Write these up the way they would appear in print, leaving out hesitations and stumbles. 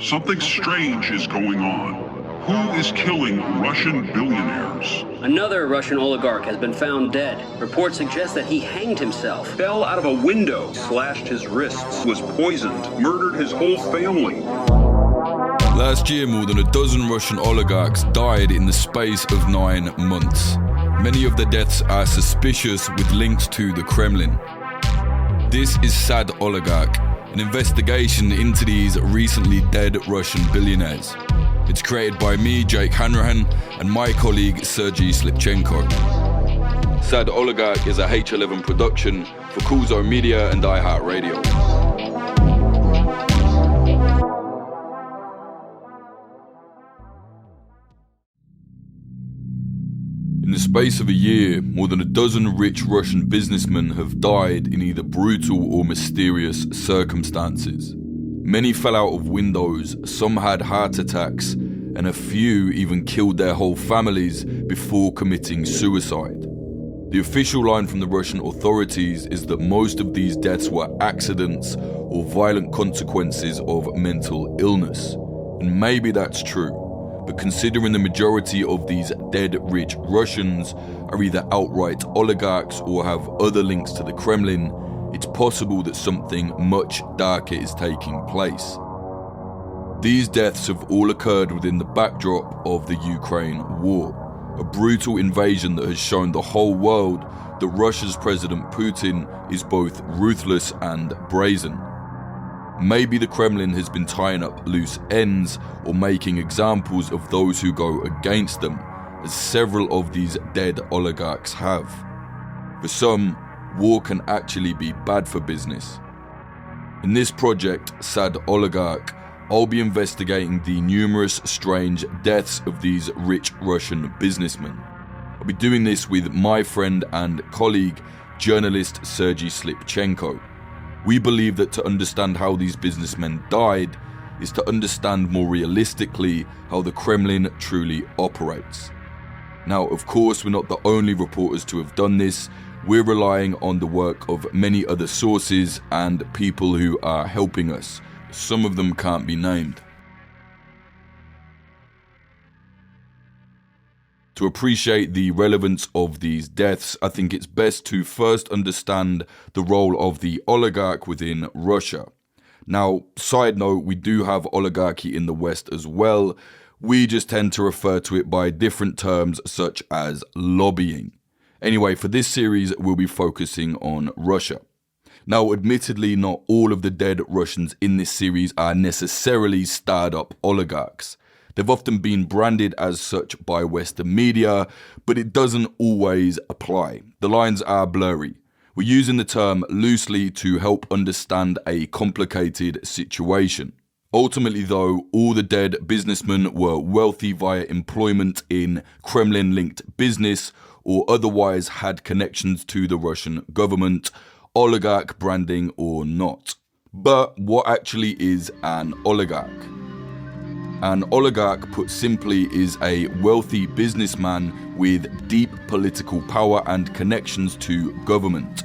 Something strange is going on. Who is killing Russian billionaires? Another Russian oligarch has been found dead. Reports suggest that he hanged himself. Fell out of a window, slashed his wrists, was poisoned, murdered his whole family. Last year, more than a dozen Russian oligarchs died in the space of 9 months. Many of the deaths are suspicious with links to the Kremlin. This is Sad Oligarch, an investigation into these recently dead Russian billionaires. It's created by me, Jake Hanrahan, and my colleague Sergei Slipchenko. Sad Oligarch is a H11 production for Kuzo Media and iHeartRadio. In the space of a year, more than a dozen rich Russian businessmen have died in either brutal or mysterious circumstances. Many fell out of windows, some had heart attacks, and a few even killed their whole families before committing suicide. The official line from the Russian authorities is that most of these deaths were accidents or violent consequences of mental illness. And maybe that's true, but considering the majority of these dead rich Russians are either outright oligarchs or have other links to the Kremlin, it's possible that something much darker is taking place. These deaths have all occurred within the backdrop of the Ukraine war, a brutal invasion that has shown the whole world that Russia's President Putin is both ruthless and brazen. Maybe the Kremlin has been tying up loose ends or making examples of those who go against them, as several of these dead oligarchs have. For some, war can actually be bad for business. In this project, Sad Oligarch, I'll be investigating the numerous strange deaths of these rich Russian businessmen. I'll be doing this with my friend and colleague, journalist Sergei Slipchenko. We believe that to understand how these businessmen died is to understand more realistically how the Kremlin truly operates. Now, of course, we're not the only reporters to have done this. We're relying on the work of many other sources and people who are helping us. Some of them can't be named. To appreciate the relevance of these deaths, I think it's best to first understand the role of the oligarch within Russia. Now, side note, we do have oligarchy in the West as well. We just tend to refer to it by different terms such as lobbying. Anyway, for this series, we'll be focusing on Russia. Now, admittedly, not all of the dead Russians in this series are necessarily starred-up oligarchs. They've often been branded as such by Western media, but it doesn't always apply. The lines are blurry. We're using the term loosely to help understand a complicated situation. Ultimately, though, all the dead businessmen were wealthy via employment in Kremlin-linked business or otherwise had connections to the Russian government, oligarch branding or not. But what actually is an oligarch? An oligarch, put simply, is a wealthy businessman with deep political power and connections to government.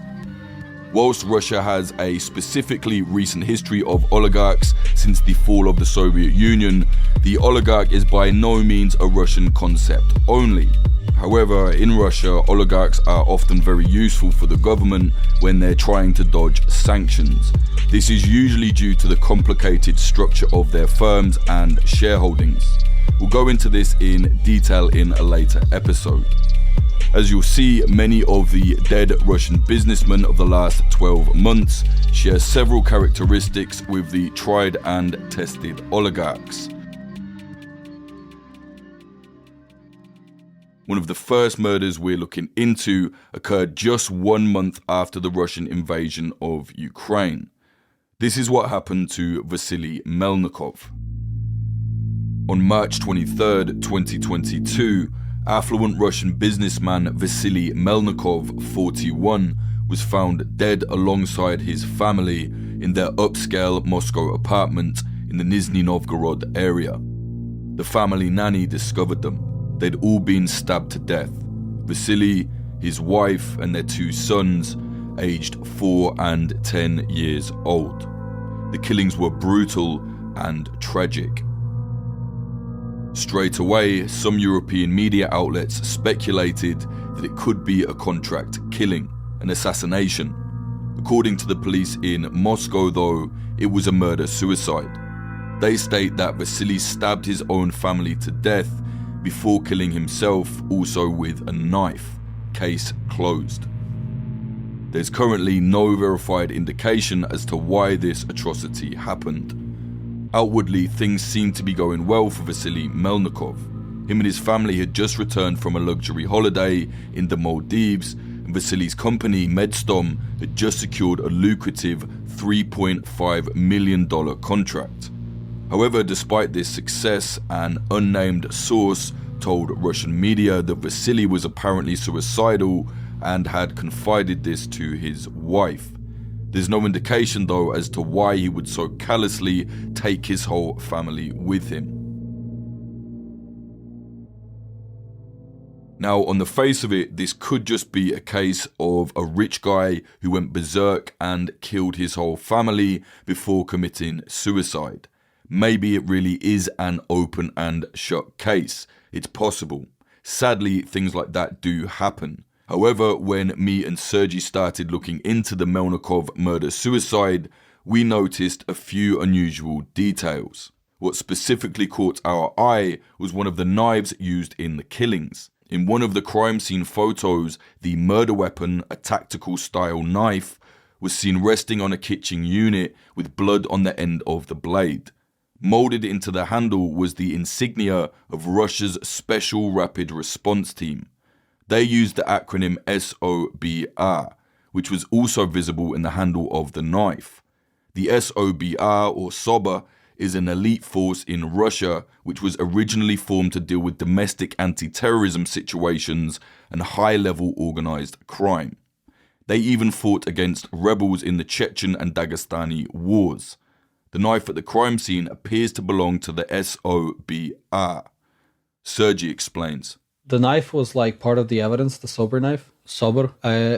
Whilst Russia has a specifically recent history of oligarchs since the fall of the Soviet Union, the oligarch is by no means a Russian concept only. However, in Russia, oligarchs are often very useful for the government when they're trying to dodge sanctions. This is usually due to the complicated structure of their firms and shareholdings. We'll go into this in detail in a later episode. As you'll see, many of the dead Russian businessmen of the last 12 months share several characteristics with the tried and tested oligarchs. One of the first murders we're looking into occurred just 1 month after the Russian invasion of Ukraine. This is what happened to Vasily Melnikov. On March 23rd, 2022, affluent Russian businessman Vasily Melnikov, 41, was found dead alongside his family in their upscale Moscow apartment in the Nizhny Novgorod area. The family nanny discovered them. They'd all been stabbed to death. Vasily, his wife, and their 2 sons, aged 4 and 10 years old. The killings were brutal, and tragic. Straight away, some European media outlets speculated that it could be a contract killing, an assassination. According to the police in Moscow, though, it was a murder-suicide. They state that Vasily stabbed his own family to death before killing himself, also with a knife. Case closed. There's currently no verified indication as to why this atrocity happened. Outwardly, things seem to be going well for Vasily Melnikov. Him and his family had just returned from a luxury holiday in the Maldives, and Vasily's company, Medstom, had just secured a lucrative $3.5 million contract. However, despite this success, an unnamed source told Russian media that Vasily was apparently suicidal and had confided this to his wife. There's no indication, though, as to why he would so callously take his whole family with him. Now, on the face of it, this could just be a case of a rich guy who went berserk and killed his whole family before committing suicide. Maybe it really is an open and shut case. It's possible. Sadly, things like that do happen. However, when me and Sergey started looking into the Melnikov murder-suicide, we noticed a few unusual details. What specifically caught our eye was one of the knives used in the killings. In one of the crime scene photos, the murder weapon, a tactical style knife, was seen resting on a kitchen unit with blood on the end of the blade. Molded into the handle was the insignia of Russia's Special Rapid Response Team. They used the acronym SOBR, which was also visible in the handle of the knife. The SOBR, or SOBR, is an elite force in Russia which was originally formed to deal with domestic anti-terrorism situations and high-level organized crime. They even fought against rebels in the Chechen and Dagestani wars. The knife at the crime scene appears to belong to the SOBR. Sergey explains. The knife was like part of the evidence, the SOBR knife. SOBR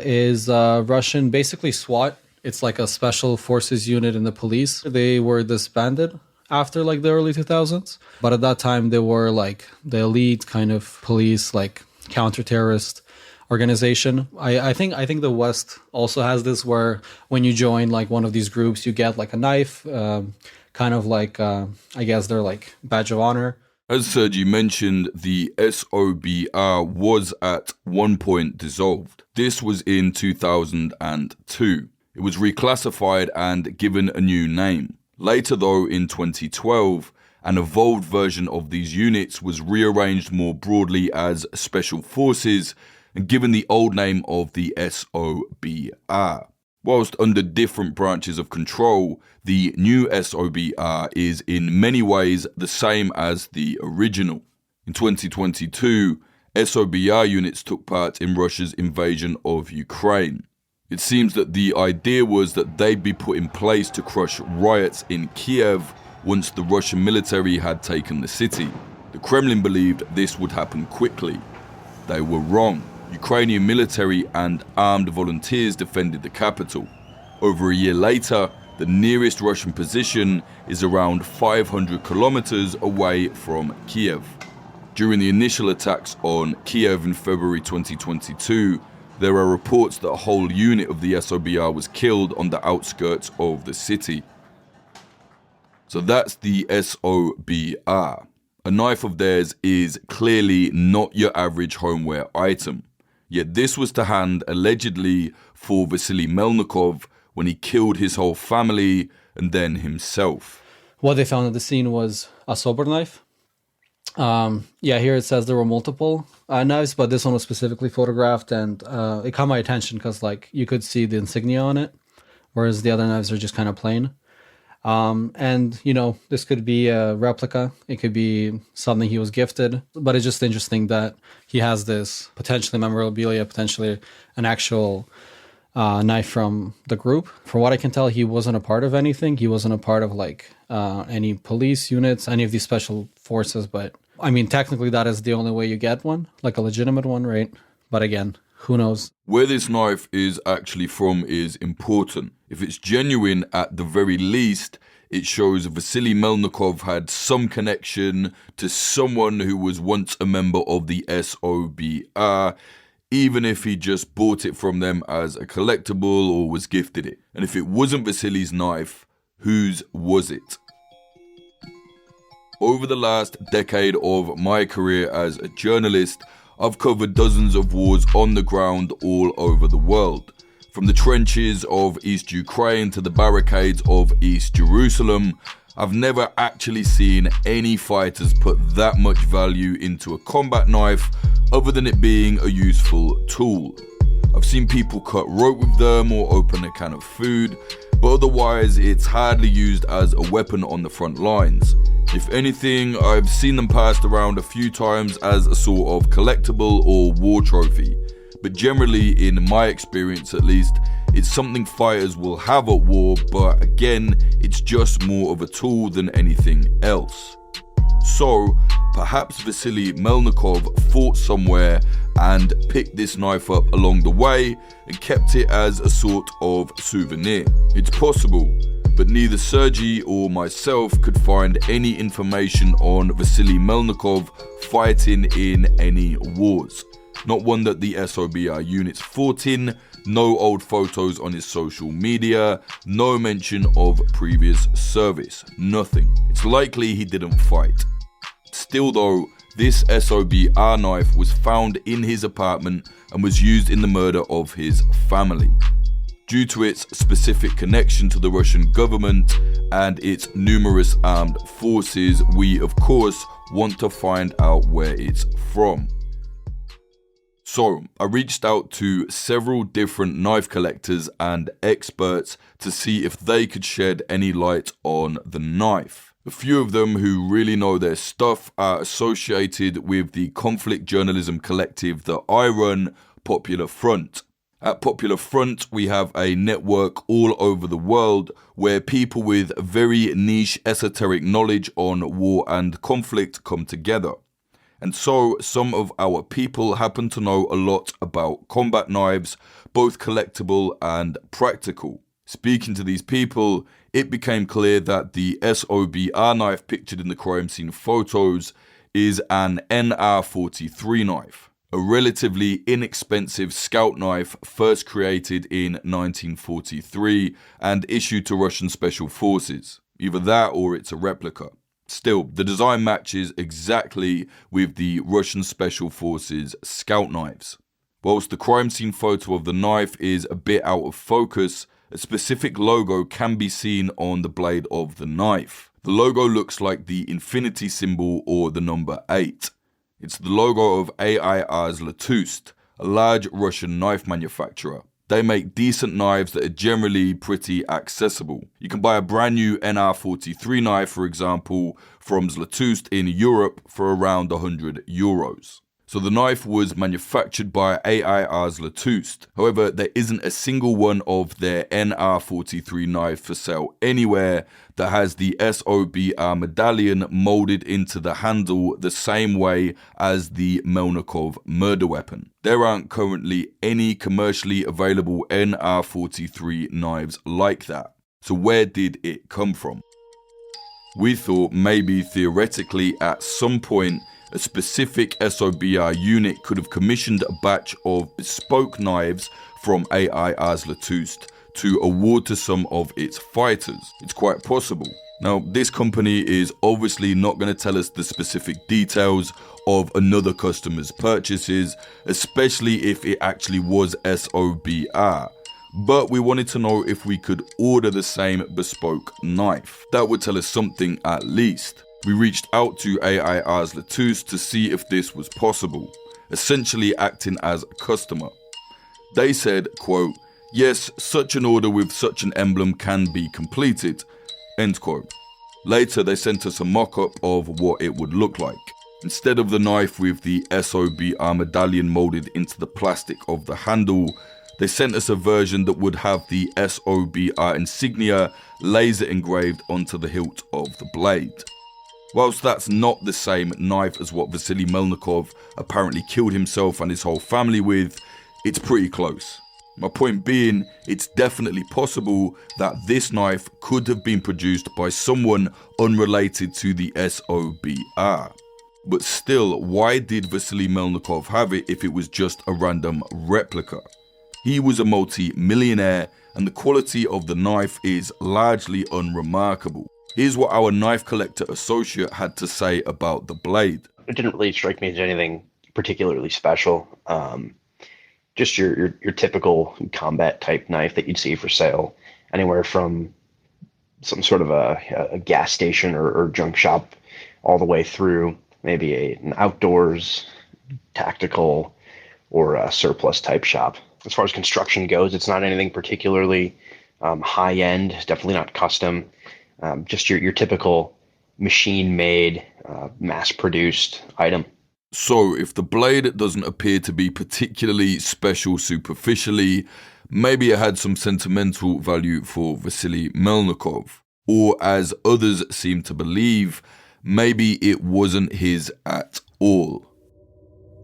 is Russian, basically SWAT. It's like a special forces unit in the police. They were disbanded after like the early 2000s. But at that time, they were like the elite kind of police, like counter-terrorist organization. I think the West also has this where when you join like one of these groups, you get like a knife, kind of like, I guess they're like badge of honor. As Sergey mentioned, the SOBR was at one point dissolved. This was in 2002. It was reclassified and given a new name. Later, though, in 2012, an evolved version of these units was rearranged more broadly as Special Forces and given the old name of the SOBR. Whilst under different branches of control, the new SOBR is in many ways the same as the original. In 2022, SOBR units took part in Russia's invasion of Ukraine. It seems that the idea was that they'd be put in place to crush riots in Kiev once the Russian military had taken the city. The Kremlin believed this would happen quickly. They were wrong. Ukrainian military and armed volunteers defended the capital. Over a year later, the nearest Russian position is around 500 kilometers away from Kiev. During the initial attacks on Kiev in February 2022, there are reports that a whole unit of the SOBR was killed on the outskirts of the city. So that's the SOBR. A knife of theirs is clearly not your average homeware item. Yet this was to hand allegedly for Vasily Melnikov when he killed his whole family and then himself. What they found at the scene was a SOBR knife. Here it says there were multiple knives, but this one was specifically photographed, and it caught my attention because like you could see the insignia on it, whereas the other knives are just kind of plain. And you know, this could be a replica, it could be something he was gifted, but it's just interesting that he has this potentially memorabilia, potentially an actual knife from the group. From what I can tell, he wasn't a part of anything. He wasn't a part of like any police units, any of these special forces. But I mean, technically that is the only way you get one, like a legitimate one, right? But again, who knows? Where this knife is actually from is important. If it's genuine, at the very least, it shows Vasily Melnikov had some connection to someone who was once a member of the SOBR, even if he just bought it from them as a collectible or was gifted it. And if it wasn't Vasily's knife, whose was it? Over the last decade of my career as a journalist, I've covered dozens of wars on the ground all over the world. From the trenches of East Ukraine to the barricades of East Jerusalem, I've never actually seen any fighters put that much value into a combat knife other than it being a useful tool. I've seen people cut rope with them or open a can of food, but otherwise it's hardly used as a weapon on the front lines. If anything, I've seen them passed around a few times as a sort of collectible or war trophy. But generally, in my experience at least, it's something fighters will have at war, but again, it's just more of a tool than anything else. So, perhaps Vasily Melnikov fought somewhere and picked this knife up along the way and kept it as a sort of souvenir. It's possible, but neither Sergei or myself could find any information on Vasily Melnikov fighting in any wars. Not one that the SOBR units fought in, no old photos on his social media, no mention of previous service, nothing. It's likely he didn't fight. Still though, this SOBR knife was found in his apartment and was used in the murder of his family. Due to its specific connection to the Russian government and its numerous armed forces, we of course want to find out where it's from. So, I reached out to several different knife collectors and experts to see if they could shed any light on the knife. A few of them who really know their stuff are associated with the conflict journalism collective that I run, Popular Front. At Popular Front, we have a network all over the world where people with very niche esoteric knowledge on war and conflict come together. And so some of our people happen to know a lot about combat knives, both collectible and practical. Speaking to these people, it became clear that the SOBR knife pictured in the crime scene photos is an NR43 knife, a relatively inexpensive scout knife first created in 1943 and issued to Russian special forces. Either that or it's a replica. Still, the design matches exactly with the Russian Special Forces scout knives. Whilst the crime scene photo of the knife is a bit out of focus, a specific logo can be seen on the blade of the knife. The logo looks like the infinity symbol or the number 8. It's the logo of AIR's Latust, a large Russian knife manufacturer. They make decent knives that are generally pretty accessible. You can buy a brand new NR43 knife, for example, from Zlatust in Europe for around €100. So the knife was manufactured by AIR's Latust. However, there isn't a single one of their NR43 knives for sale anywhere that has the SOBR medallion molded into the handle the same way as the Melnikov murder weapon. There aren't currently any commercially available NR43 knives like that. So where did it come from? We thought maybe theoretically at some point a specific SOBR unit could have commissioned a batch of bespoke knives from AIR's Latust to award to some of its fighters. It's quite possible. Now, this company is obviously not going to tell us the specific details of another customer's purchases, especially if it actually was SOBR. But we wanted to know if we could order the same bespoke knife. That would tell us something at least. We reached out to AIR's Latust to see if this was possible, essentially acting as a customer. They said, quote, "Yes, such an order with such an emblem can be completed," end quote. Later, they sent us a mock-up of what it would look like. Instead of the knife with the SOBR medallion molded into the plastic of the handle, they sent us a version that would have the SOBR insignia laser engraved onto the hilt of the blade. Whilst that's not the same knife as what Vasily Melnikov apparently killed himself and his whole family with, it's pretty close. My point being, it's definitely possible that this knife could have been produced by someone unrelated to the SOBR. But still, why did Vasily Melnikov have it if it was just a random replica? He was a multi-millionaire, and the quality of the knife is largely unremarkable. Here's what our knife collector associate had to say about the blade. It didn't really strike me as anything particularly special. Just your typical combat type knife that you'd see for sale anywhere from some sort of a gas station or junk shop all the way through maybe an outdoors tactical or a surplus type shop. As far as construction goes, it's not anything particularly high end, definitely not custom. Just your typical machine made, mass produced item. So, if the blade doesn't appear to be particularly special superficially, maybe it had some sentimental value for Vasily Melnikov. Or, as others seem to believe, maybe it wasn't his at all.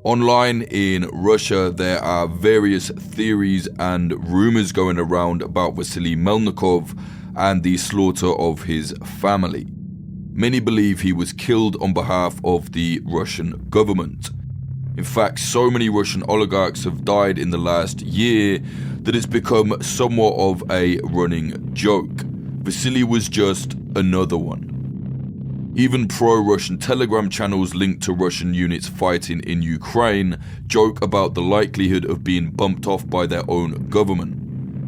Online in Russia, there are various theories and rumors going around about Vasily Melnikov and the slaughter of his family. Many believe he was killed on behalf of the Russian government. In fact, so many Russian oligarchs have died in the last year that it's become somewhat of a running joke. Vasily was just another one. Even pro-Russian Telegram channels linked to Russian units fighting in Ukraine joke about the likelihood of being bumped off by their own government.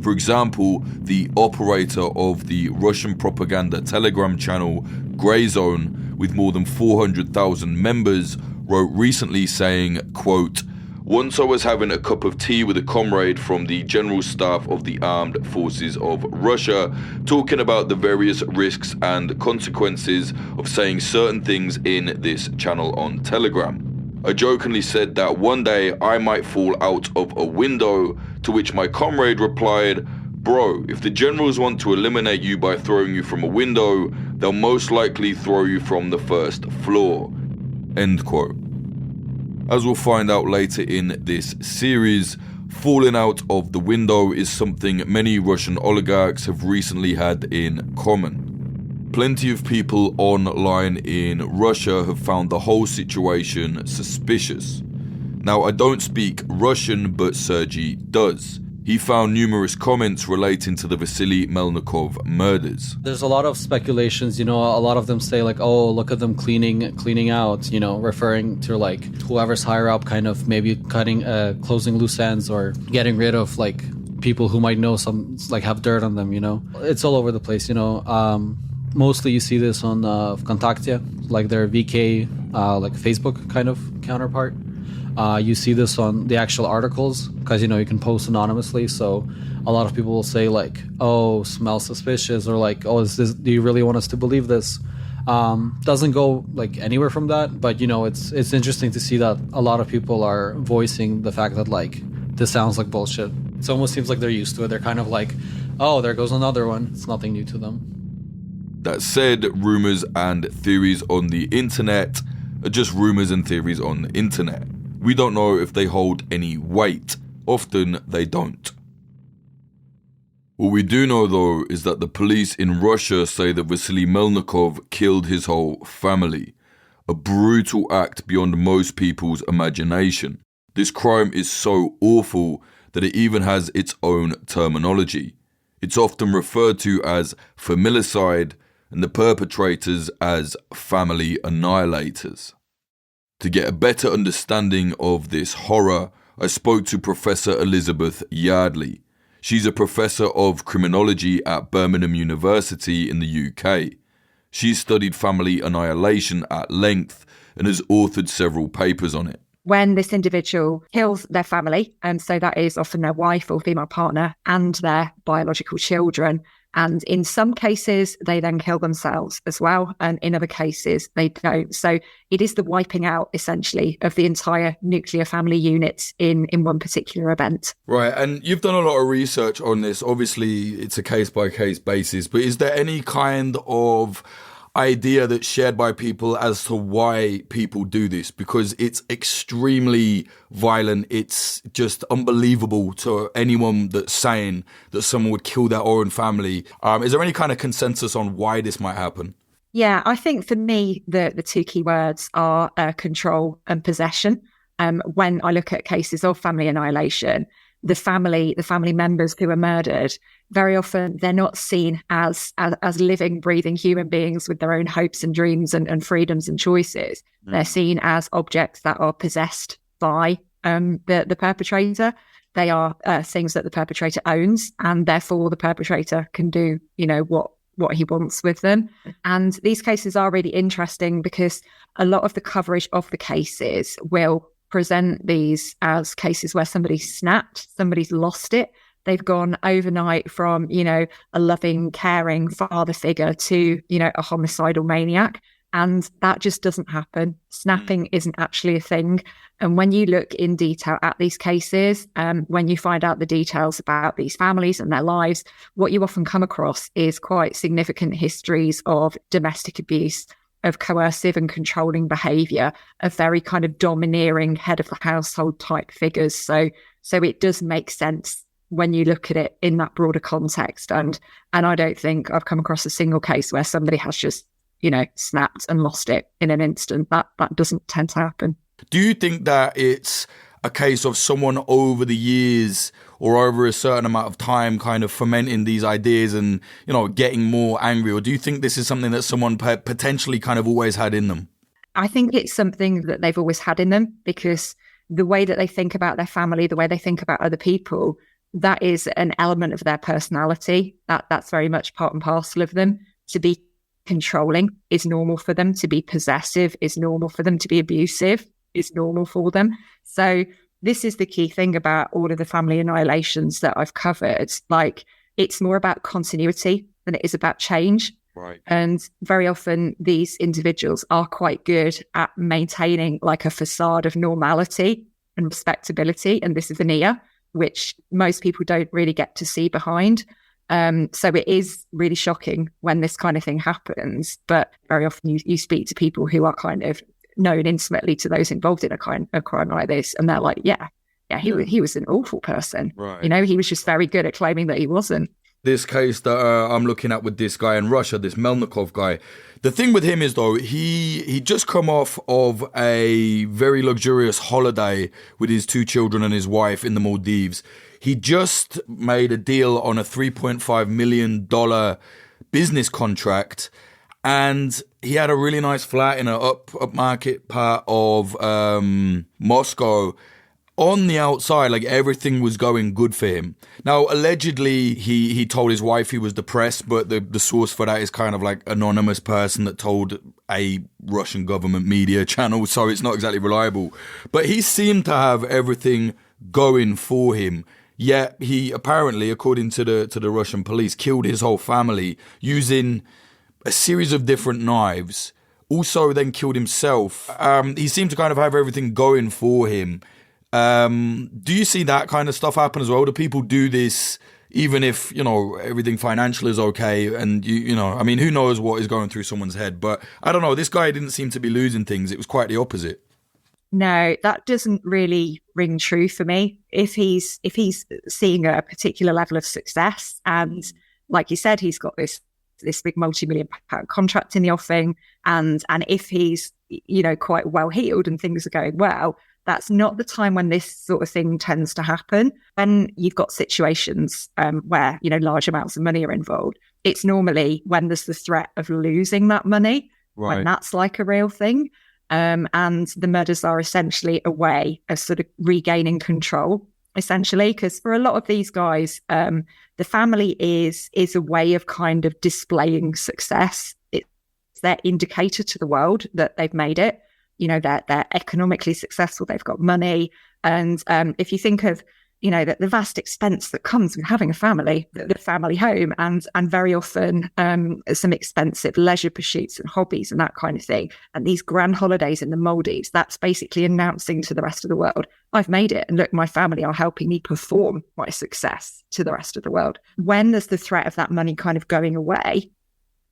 For example, the operator of the Russian propaganda Telegram channel Grey Zone, with more than 400,000 members, wrote recently saying, quote, "Once I was having a cup of tea with a comrade from the General Staff of the Armed Forces of Russia, talking about the various risks and consequences of saying certain things in this channel on Telegram. I jokingly said that one day I might fall out of a window, to which my comrade replied, 'Bro, if the generals want to eliminate you by throwing you from a window, they'll most likely throw you from the first floor.'" End quote. As we'll find out later in this series, falling out of the window is something many Russian oligarchs have recently had in common. Plenty of people online in Russia have found the whole situation suspicious. Now, I don't speak Russian, but Sergei does. He found numerous comments relating to the Vasily Melnikov murders. There's a lot of speculations, a lot of them say like, oh, look at them cleaning out, referring to like whoever's higher up kind of maybe closing loose ends or getting rid of like people who might know have dirt on them, It's all over the place, Mostly you see this on Vkontakte, like their VK, like Facebook kind of counterpart. You see this on the actual articles because, you can post anonymously. So a lot of people will say like, oh, smells suspicious, or like, oh, do you really want us to believe this? Doesn't go like anywhere from that. But, it's interesting to see that a lot of people are voicing the fact that like, this sounds like bullshit. It almost seems like they're used to it. They're kind of like, oh, there goes another one. It's nothing new to them. That said, rumors and theories on the internet are just rumors and theories on the internet. We don't know if they hold any weight. Often they don't. What we do know though is that the police in Russia say that Vasily Melnikov killed his whole family. A brutal act beyond most people's imagination. This crime is so awful that it even has its own terminology. It's often referred to as familicide, and the perpetrators as family annihilators. To get a better understanding of this horror, I spoke to Professor Elizabeth Yardley. She's a professor of criminology at Birmingham University in the UK. She's studied family annihilation at length and has authored several papers on it. When this individual kills their family, and so that is often their wife or female partner and their biological children, and in some cases, they then kill themselves as well. And in other cases, they don't. So it is the wiping out, essentially, of the entire nuclear family unit in one particular event. Right. And you've done a lot of research on this. Obviously, it's a case-by-case basis. But is there any kind of idea that's shared by people as to why people do this, because it's extremely violent. It's just unbelievable to anyone that's saying that someone would kill their own family. Is there any kind of consensus on why this might happen? Yeah, I think for me, the two key words are control and possession. When I look at cases of family annihilation, the family members who are murdered, very often they're not seen as living, breathing human beings with their own hopes and dreams and freedoms and choices. They're seen as objects that are possessed by the perpetrator. They are things that the perpetrator owns, and therefore the perpetrator can do, what he wants with them. And these cases are really interesting because a lot of the coverage of the cases will present these as cases where somebody's snapped, somebody's lost it. They've gone overnight from, a loving, caring father figure to, a homicidal maniac. And that just doesn't happen. Snapping isn't actually a thing. And when you look in detail at these cases, when you find out the details about these families and their lives, what you often come across is quite significant histories of domestic abuse, of coercive and controlling behaviour, of very kind of domineering head of the household type figures. So it does make sense when you look at it in that broader context. And I don't think I've come across a single case where somebody has just, snapped and lost it in an instant. That doesn't tend to happen. Do you think that it's a case of someone over the years or over a certain amount of time kind of fermenting these ideas and, getting more angry? Or do you think this is something that someone potentially kind of always had in them? I think it's something that they've always had in them, because the way that they think about their family, the way they think about other people, that is an element of their personality. That's very much part and parcel of them. To be controlling is normal for them. To be possessive is normal for them. To be abusive is normal for them. So this is the key thing about all of the family annihilations that I've covered. Like, it's more about continuity than it is about change. Right. And very often these individuals are quite good at maintaining like a facade of normality and respectability and this veneer, which most people don't really get to see behind. So it is really shocking when this kind of thing happens. But very often you speak to people who are kind of known intimately to those involved in a crime like this, and they're like, yeah, he was an awful person. Right. He was just very good at claiming that he wasn't. This case that I'm looking at with this guy in Russia, this Melnikov guy, the thing with him is, though, he just come off of a very luxurious holiday with his 2 children and his wife in the Maldives. He just made a deal on a $3.5 million business contract, and he had a really nice flat in an upmarket part of Moscow. On the outside, like, everything was going good for him. Now, allegedly, he told his wife he was depressed, but the source for that is kind of like anonymous person that told a Russian government media channel, so it's not exactly reliable. But he seemed to have everything going for him. Yet he apparently, according to the Russian police, killed his whole family using a series of different knives. Also then killed himself. He seemed to kind of have everything going for him. Do you see that kind of stuff happen as well? Do people do this even if, everything financial is okay? And, who knows what is going through someone's head? But I don't know. This guy didn't seem to be losing things. It was quite the opposite. No, that doesn't really ring true for me. If he's seeing a particular level of success, and like you said, he's got this big multi-million pound contract in the offing, and if he's, quite well heeled and things are going well, that's not the time when this sort of thing tends to happen. When you've got situations where, large amounts of money are involved, it's normally when there's the threat of losing that money, right, when that's like a real thing. And the murders are essentially a way of sort of regaining control, essentially, because for a lot of these guys, the family is a way of kind of displaying success. It's their indicator to the world that they've made it. They're economically successful, they've got money. And if you think of, the vast expense that comes with having a family, the family home, and very often some expensive leisure pursuits and hobbies and that kind of thing, and these grand holidays in the Maldives, that's basically announcing to the rest of the world, I've made it, and look, my family are helping me perform my success to the rest of the world. When there's the threat of that money kind of going away,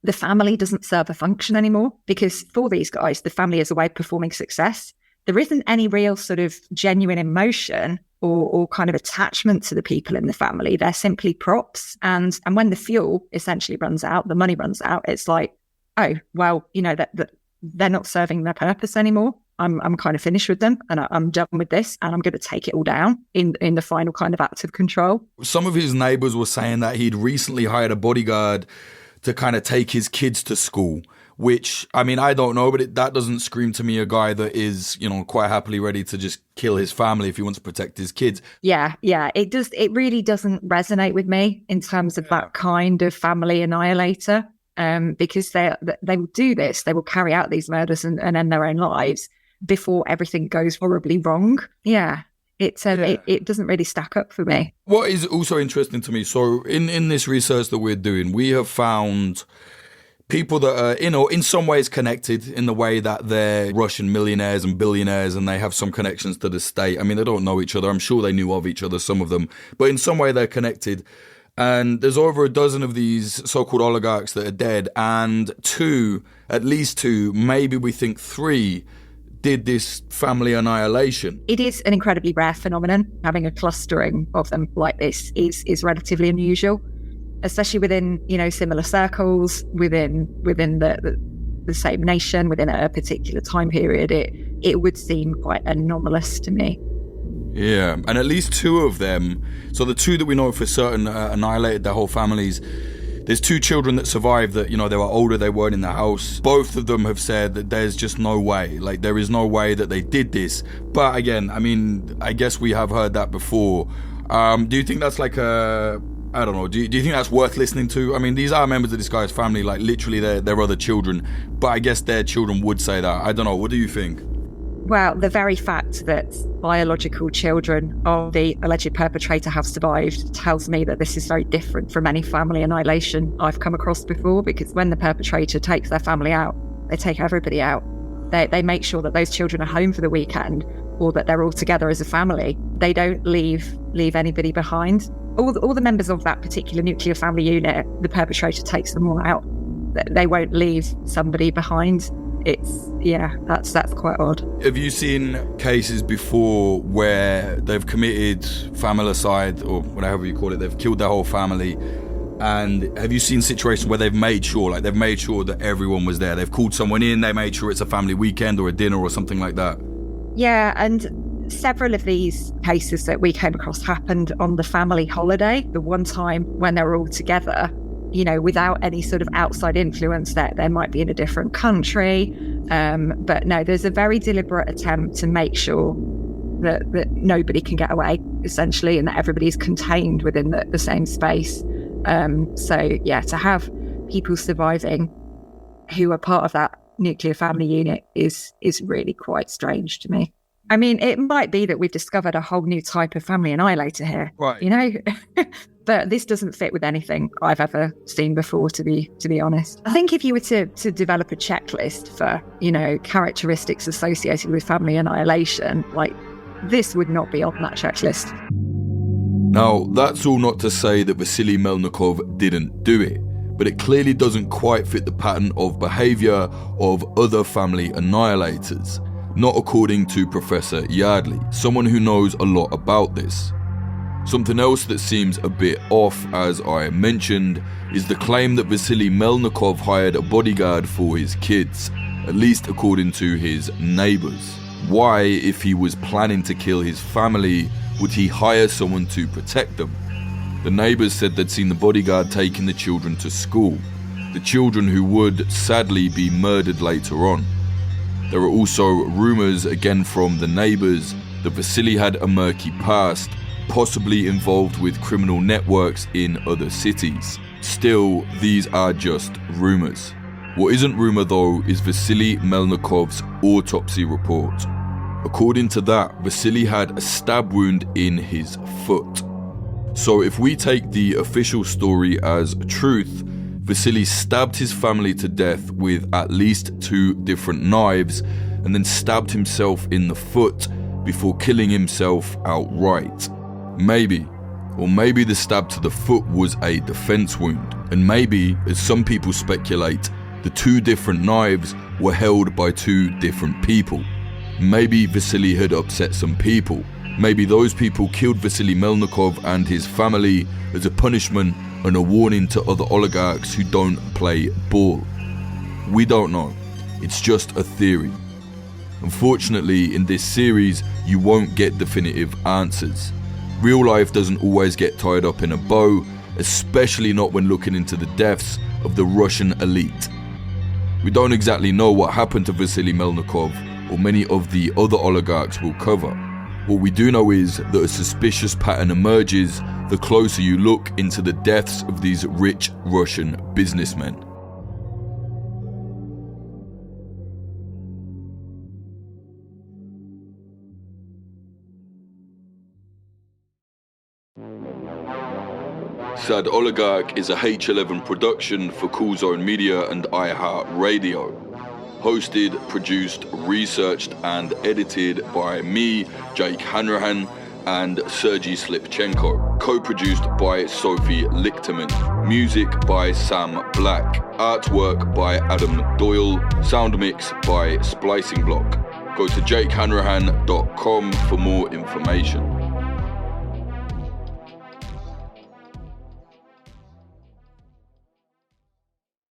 the family doesn't serve a function anymore, because for these guys, the family is a way of performing success. There isn't any real sort of genuine emotion or kind of attachment to the people in the family. They're simply props. And when the fuel essentially runs out, the money runs out, it's like, oh, well, that they're not serving their purpose anymore. I'm kind of finished with them, and I'm done with this, and I'm going to take it all down in the final kind of act of control. Some of his neighbors were saying that he'd recently hired a bodyguard to kind of take his kids to school, which, I mean, I don't know, but that doesn't scream to me a guy that is, quite happily ready to just kill his family if he wants to protect his kids. Yeah, it does. It really doesn't resonate with me in terms of that kind of family annihilator, because they will do this. They will carry out these murders and end their own lives before everything goes horribly wrong. Yeah. It doesn't really stack up for me. What is also interesting to me, so in this research that we're doing, we have found people that are, in some ways connected in the way that they're Russian millionaires and billionaires, and they have some connections to the state. I mean, they don't know each other. I'm sure they knew of each other, some of them, but in some way they're connected. And there's over a dozen of these so-called oligarchs that are dead, and at least two, maybe we think three, did this family annihilation. It is an incredibly rare phenomenon. Having a clustering of them like this is relatively unusual, especially within, similar circles, within the same nation, within a particular time period. It would seem quite anomalous to me. Yeah, and at least two of them, so the two that we know for certain annihilated their whole families. There's two children that survived that, they were older, they weren't in the house. Both of them have said that there's just no way. Like, there is no way that they did this. But again, I mean, I guess we have heard that before. Do you think that's like I don't know, do you think that's worth listening to? I mean, these are members of this guy's family, like literally they're other children. But I guess their children would say that. I don't know, what do you think? Well, the very fact that biological children of the alleged perpetrator have survived tells me that this is very different from any family annihilation I've come across before, because when the perpetrator takes their family out, they take everybody out. They make sure that those children are home for the weekend, or that they're all together as a family. They don't leave anybody behind. All the members of that particular nuclear family unit, the takes them all out. They won't leave somebody behind. That's quite odd. Have you seen cases before where they've committed familicide, or whatever you call it, they've killed their whole family? And have you seen situations where they've made sure that everyone was there? They've called someone in, they made sure it's a family weekend or a dinner or something like that? Yeah, and several of these cases that we came across happened on the family holiday, the one time when they were all together, without any sort of outside influence, that they might be in a different country. But no, there's a very deliberate attempt to make sure that nobody can get away, essentially, and that everybody's contained within the same space. To have people surviving who are part of that nuclear family unit is really quite strange to me. I mean, it might be that we've discovered a whole new type of family annihilator here, right? But this doesn't fit with anything I've ever seen before, to be honest. I think if you were to develop a checklist for, characteristics associated with family annihilation, like, this would not be on that checklist. Now, that's all not to say that Vasily Melnikov didn't do it, but it clearly doesn't quite fit the pattern of behaviour of other family annihilators. Not according to Professor Yardley, someone who knows a lot about this. Something else that seems a bit off, as I mentioned, is the claim that Vasily Melnikov hired a bodyguard for his kids, at least according to his neighbours. Why, if he was planning to kill his family, would he hire someone to protect them? The neighbours said they'd seen the bodyguard taking the children to school, the children who would sadly be murdered later on. There are also rumours, again from the neighbours, that Vasily had a murky past, possibly involved with criminal networks in other cities. Still, these are just rumours. What isn't rumour though is Vasily Melnikov's autopsy report. According to that, Vasily had a stab wound in his foot. So if we take the official story as truth, Vasily stabbed his family to death with at least 2 different knives and then stabbed himself in the foot before killing himself outright. Maybe, Or maybe the stab to the foot was a defense wound. And maybe, as some people speculate, the two different knives were held by two different people. Maybe Vasily had upset some people. Maybe those people killed Vasily Melnikov and his family as a punishment and a warning to other oligarchs who don't play ball. We don't know. It's just a theory. Unfortunately, in this series, you won't get definitive answers. Real life doesn't always get tied up in a bow, especially not when looking into the deaths of the Russian elite. We don't exactly know what happened to Vasily Melnikov or many of the other oligarchs we'll cover. What we do know is that a suspicious pattern emerges the closer you look into the deaths of these rich Russian businessmen. Sad Oligarch is a H11 production for Cool Zone Media and iHeartRadio. Hosted, produced, researched and edited by me, Jake Hanrahan, and Sergey Slipchenko. Co-produced by Sophie Lichterman. Music by Sam Black. Artwork by Adam Doyle. Sound mix by Splicing Block. Go to jakehanrahan.com for more information.